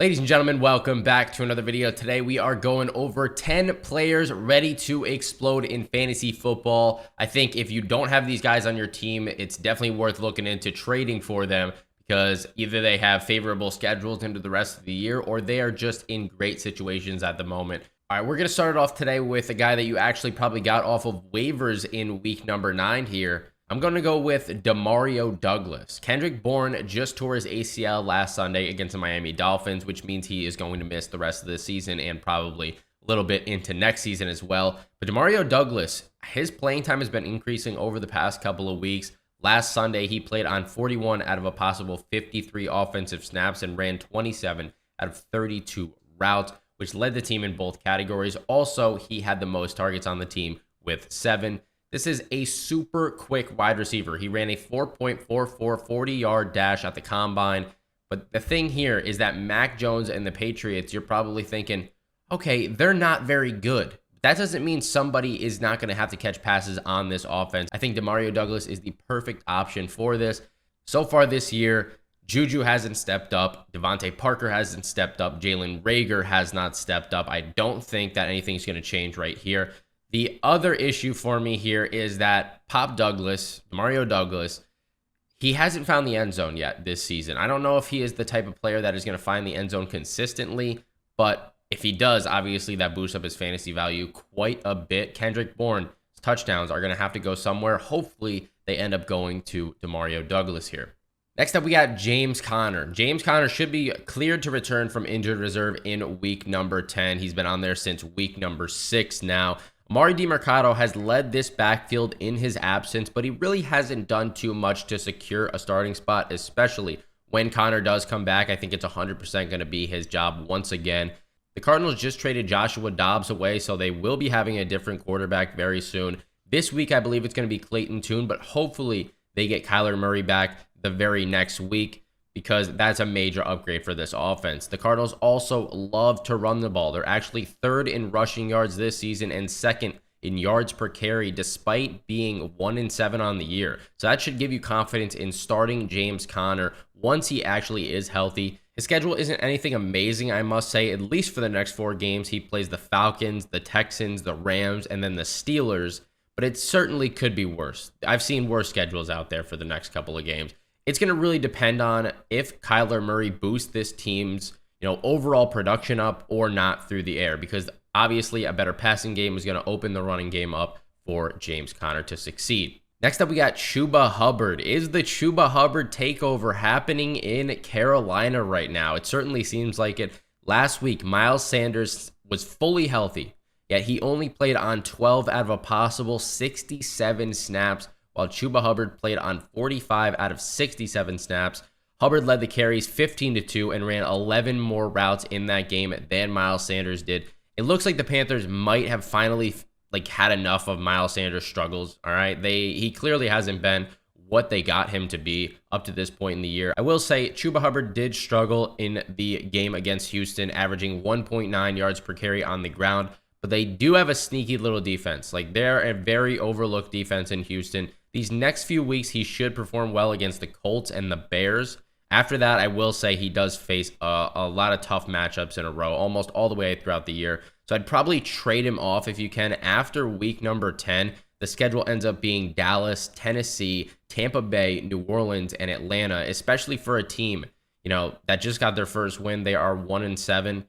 Ladies and gentlemen, welcome back to another video. Today we are going over 10 players ready to explode in fantasy football. I think if you don't have these guys on your team, it's definitely worth looking into trading for them because either they have favorable schedules into the rest of the year or they are just in great situations at the moment. All right, we're going to start it off today with a guy that you actually probably got off of waivers in week number 9 here. I'm going to go with Demario Douglas. Kendrick Bourne just tore his ACL last Sunday against the Miami Dolphins, which means he is going to miss the rest of the season and probably a little bit into next season as well. But Demario Douglas, his playing time has been increasing over the past couple of weeks. Last Sunday, he played on 41 out of a possible 53 offensive snaps and ran 27 out of 32 routes, which led the team in both categories. Also, he had the most targets on the team with 7. This is a super quick wide receiver. He ran a 4.44 40-yard dash at the combine. But the thing here is that Mac Jones and the Patriots, you're probably thinking, okay, they're not very good. That doesn't mean somebody is not going to have to catch passes on this offense. I think Demario Douglas is the perfect option for this. So far this year, Juju hasn't stepped up. Devontae Parker hasn't stepped up. Jalen Reagor has not stepped up. I don't think that anything's going to change right here. The other issue for me here is that Demario Douglas, he hasn't found the end zone yet this season. I don't know if he is the type of player that is going to find the end zone consistently, but if he does, obviously that boosts up his fantasy value quite a bit. Kendrick Bourne's touchdowns are going to have to go somewhere. Hopefully they end up going to Demario Douglas here. Next up, we got James Conner. James Conner should be cleared to return from injured reserve in week number 10. He's been on there since week number 6 now. Amari DiMercato has led this backfield in his absence, but he really hasn't done too much to secure a starting spot, especially when Conner does come back. I think it's 100% going to be his job once again. The Cardinals just traded Joshua Dobbs away, so they will be having a different quarterback very soon. This week, I believe it's going to be Clayton Tune, but hopefully they get Kyler Murray back the very next week, because that's a major upgrade for this offense. The Cardinals also love to run the ball. They're actually 3rd in rushing yards this season and 2nd in yards per carry, despite being 1-7 on the year. So that should give you confidence in starting James Conner once he actually is healthy. His schedule isn't anything amazing, I must say, at least for the next 4 games. He plays the Falcons, the Texans, the Rams, and then the Steelers, but it certainly could be worse. I've seen worse schedules out there for the next couple of games. It's going to really depend on if Kyler Murray boosts this team's, overall production up or not through the air, because obviously a better passing game is going to open the running game up for James Conner to succeed. Next up, we got Chuba Hubbard. Is the Chuba Hubbard takeover happening in Carolina right now? It certainly seems like it. Last week, Miles Sanders was fully healthy, yet he only played on 12 out of a possible 67 snaps, while Chuba Hubbard played on 45 out of 67 snaps. Hubbard led the carries 15-2 and ran 11 more routes in that game than Miles Sanders did. It looks like the Panthers might have finally had enough of Miles Sanders' struggles. All right, he clearly hasn't been what they got him to be up to this point in the year. I will say Chuba Hubbard did struggle in the game against Houston, averaging 1.9 yards per carry on the ground, but they do have a sneaky little defense. They're a very overlooked defense in Houston. These next few weeks, he should perform well against the Colts and the Bears. After that, I will say he does face a lot of tough matchups in a row, almost all the way throughout the year. So I'd probably trade him off if you can. After week number 10, the schedule ends up being Dallas, Tennessee, Tampa Bay, New Orleans, and Atlanta, especially for a team, that just got their first win. They are 1-7.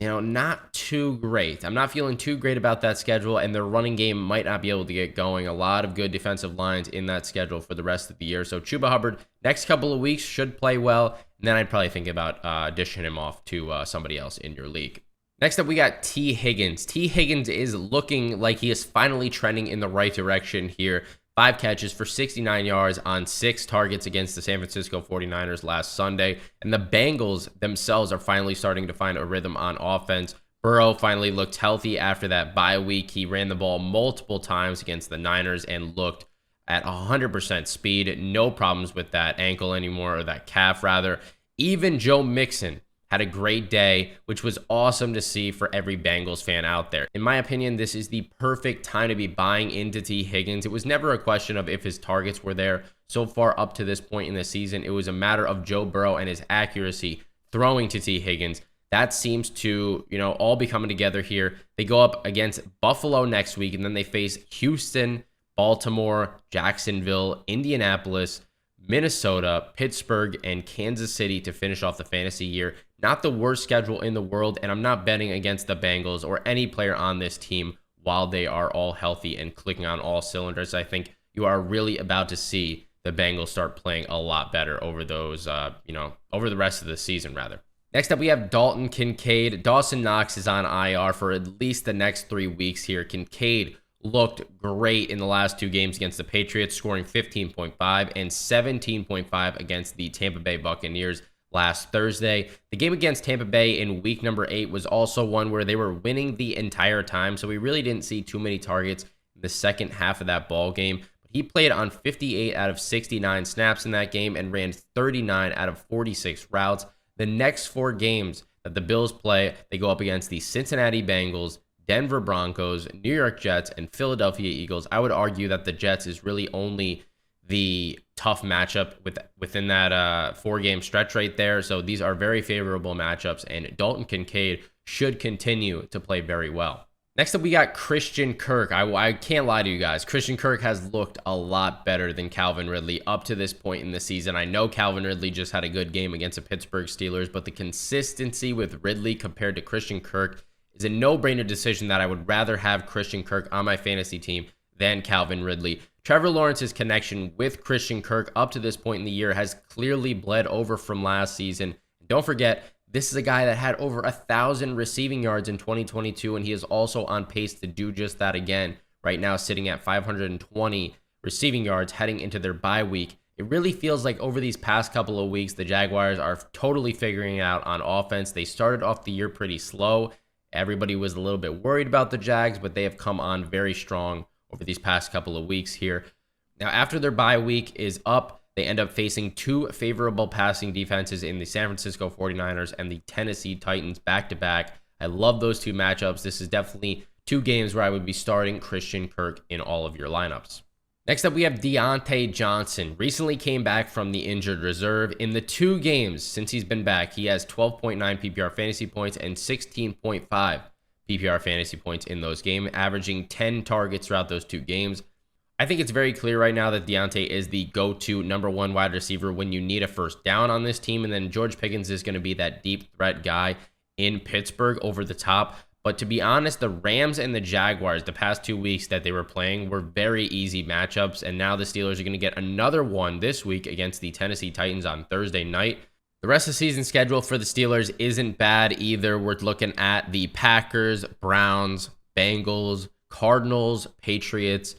Not too great. I'm not feeling too great about that schedule, and their running game might not be able to get going. A lot of good defensive lines in that schedule for the rest of the year. So Chuba Hubbard, next couple of weeks, should play well, and then I'd probably think about dishing him off to somebody else in your league. Next up, we got T. Higgins. T. Higgins is looking like he is finally trending in the right direction here. 5 catches for 69 yards on 6 targets against the San Francisco 49ers last Sunday. And the Bengals themselves are finally starting to find a rhythm on offense. Burrow finally looked healthy after that bye week. He ran the ball multiple times against the Niners and looked at 100% speed. No problems with that ankle anymore, or that calf rather. Even Joe Mixon had a great day, which was awesome to see for every Bengals fan out there. In my opinion, this is the perfect time to be buying into T. Higgins. It was never a question of if his targets were there. So far up to this point in the season, it was a matter of Joe Burrow and his accuracy throwing to T. Higgins. That seems to, all be coming together here. They go up against Buffalo next week, and then they face Houston, Baltimore, Jacksonville, Indianapolis, Minnesota, Pittsburgh, and Kansas City to finish off the fantasy year. Not the worst schedule in the world, and I'm not betting against the Bengals or any player on this team while they are all healthy and clicking on all cylinders. I think you are really about to see the Bengals start playing a lot better over those, over the rest of the season, rather. Next up, we have Dalton Kincaid. Dawson Knox is on IR for at least the next 3 weeks here. Kincaid looked great in the last 2 games against the Patriots, scoring 15.5 and 17.5 against the Tampa Bay Buccaneers last Thursday. The game against Tampa Bay in week number 8 was also one where they were winning the entire time, so we really didn't see too many targets in the second half of that ball game. But he played on 58 out of 69 snaps in that game and ran 39 out of 46 routes. The next 4 games that the Bills play, they go up against the Cincinnati Bengals, Denver Broncos, New York Jets, and Philadelphia Eagles. I would argue that the Jets is really only the tough matchup within that 4-game stretch right there. So these are very favorable matchups, and Dalton Kincaid should continue to play very well. Next up, we got Christian Kirk. I can't lie to you guys. Christian Kirk has looked a lot better than Calvin Ridley up to this point in the season. I know Calvin Ridley just had a good game against the Pittsburgh Steelers, but the consistency with Ridley compared to Christian Kirk is a no-brainer decision that I would rather have Christian Kirk on my fantasy team than Calvin Ridley. Trevor Lawrence's connection with Christian Kirk up to this point in the year has clearly bled over from last season. Don't forget, this is a guy that had over 1,000 receiving yards in 2022, and he is also on pace to do just that again. Right now, sitting at 520 receiving yards heading into their bye week. It really feels like over these past couple of weeks, the Jaguars are totally figuring it out on offense. They started off the year pretty slow. Everybody was a little bit worried about the Jags, but they have come on very strong over these past couple of weeks here. Now, after their bye week is up, they end up facing 2 favorable passing defenses in the San Francisco 49ers and the Tennessee Titans back-to-back. I love those 2 matchups. This is definitely 2 games where I would be starting Christian Kirk in all of your lineups. Next up, we have Deontay Johnson. Recently came back from the injured reserve. In the 2 games since he's been back, he has 12.9 PPR fantasy points and 16.5 PPR fantasy points in those games, averaging 10 targets throughout those 2 games. I think it's very clear right now that Deontay is the go-to number 1 wide receiver when you need a first down on this team, and then George Pickens is going to be that deep threat guy in Pittsburgh over the top. But to be honest, the Rams and the Jaguars, the past 2 weeks that they were playing, were very easy matchups, and now the Steelers are going to get another one this week against the Tennessee Titans on Thursday night. The rest of the season schedule for the Steelers isn't bad either. We're looking at the Packers, Browns, Bengals, Cardinals, Patriots,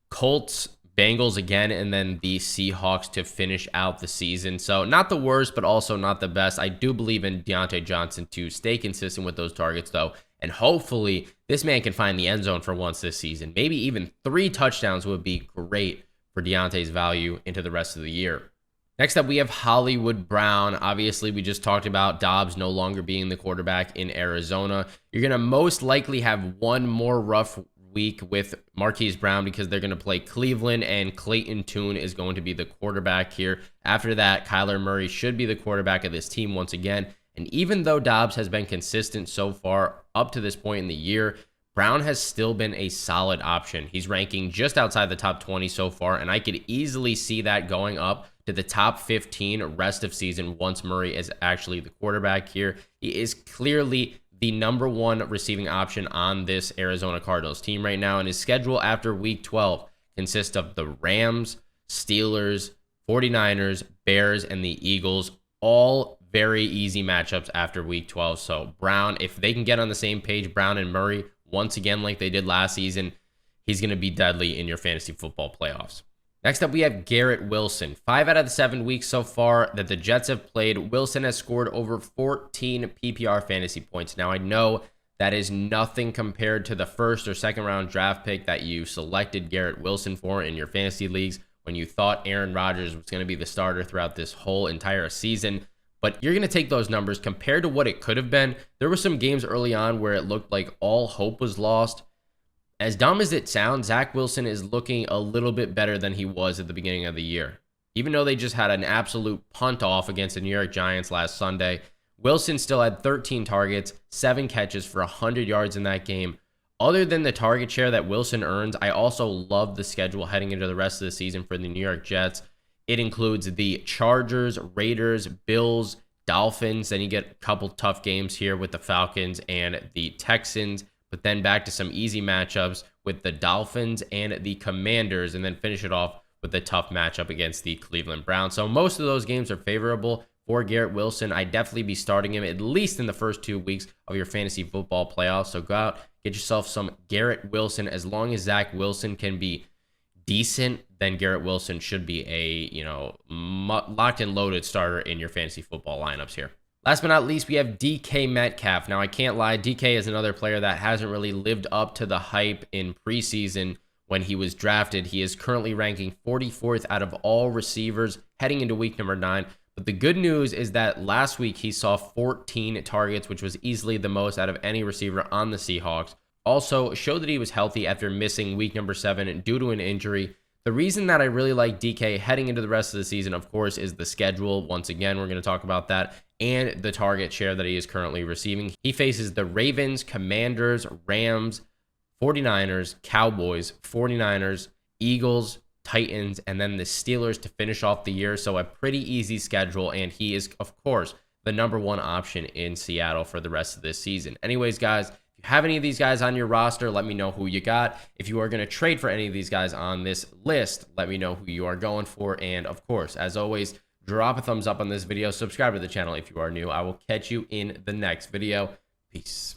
Colts, Bengals again, and then the Seahawks to finish out the season. So not the worst, but also not the best. I do believe in Diontae Johnson to stay consistent with those targets, though. And hopefully this man can find the end zone for once this season. Maybe even 3 touchdowns would be great for Deontay's value into the rest of the year. Next up, we have Hollywood Brown. Obviously, we just talked about Dobbs no longer being the quarterback in Arizona. You're going to most likely have one more rough week with Marquise Brown because they're going to play Cleveland, and Clayton Tune is going to be the quarterback here. After that, Kyler Murray should be the quarterback of this team once again. And even though Dobbs has been consistent so far up to this point in the year, Brown has still been a solid option. He's ranking just outside the top 20 so far, and I could easily see that going up to the top 15 rest of season once Murray is actually the quarterback here. He is clearly the number 1 receiving option on this Arizona Cardinals team right now, and his schedule after week 12 consists of the Rams, Steelers, 49ers, Bears, and the Eagles, all very easy matchups after week 12. So Brown, if they can get on the same page, Brown and Murray, once again like they did last season, he's going to be deadly in your fantasy football playoffs. Next up, we have Garrett Wilson. 5 out of the 7 weeks so far that the Jets have played, Wilson has scored over 14 PPR fantasy points. Now, I know that is nothing compared to the 1st or 2nd round draft pick that you selected Garrett Wilson for in your fantasy leagues when you thought Aaron Rodgers was going to be the starter throughout this whole entire season. But you're going to take those numbers compared to what it could have been. There were some games early on where it looked like all hope was lost. As dumb as it sounds, Zach Wilson is looking a little bit better than he was at the beginning of the year. Even though they just had an absolute punt off against the New York Giants last Sunday, Wilson still had 13 targets, 7 catches for 100 yards in that game. Other than the target share that Wilson earns, I also love the schedule heading into the rest of the season for the New York Jets. It includes the Chargers, Raiders, Bills, Dolphins. Then you get a couple tough games here with the Falcons and the Texans, but then back to some easy matchups with the Dolphins and the Commanders, and then finish it off with a tough matchup against the Cleveland Browns. So most of those games are favorable for Garrett Wilson. I'd definitely be starting him at least in the first 2 weeks of your fantasy football playoffs. So go out, get yourself some Garrett Wilson. As long as Zach Wilson can be decent, then Garrett Wilson should be a, locked and loaded starter in your fantasy football lineups here. Last but not least, we have DK Metcalf. Now, I can't lie, DK is another player that hasn't really lived up to the hype in preseason when he was drafted. He is currently ranking 44th out of all receivers heading into week number 9. But the good news is that last week he saw 14 targets, which was easily the most out of any receiver on the Seahawks. Also showed that he was healthy after missing week number 7 due to an injury. The reason that I really like DK heading into the rest of the season, of course, is the schedule. Once again, we're going to talk about that, and the target share that he is currently receiving. He faces the Ravens, Commanders, Rams, 49ers, Cowboys, 49ers, Eagles, Titans, and then the Steelers to finish off the year. So a pretty easy schedule, and he is, of course, the #1 option in Seattle for the rest of this season. Anyways, guys, if you have any of these guys on your roster, let me know who you got. If you are going to trade for any of these guys on this list, let me know who you are going for. And of course, as always, drop a thumbs up on this video. Subscribe to the channel if you are new. I will catch you in the next video. Peace.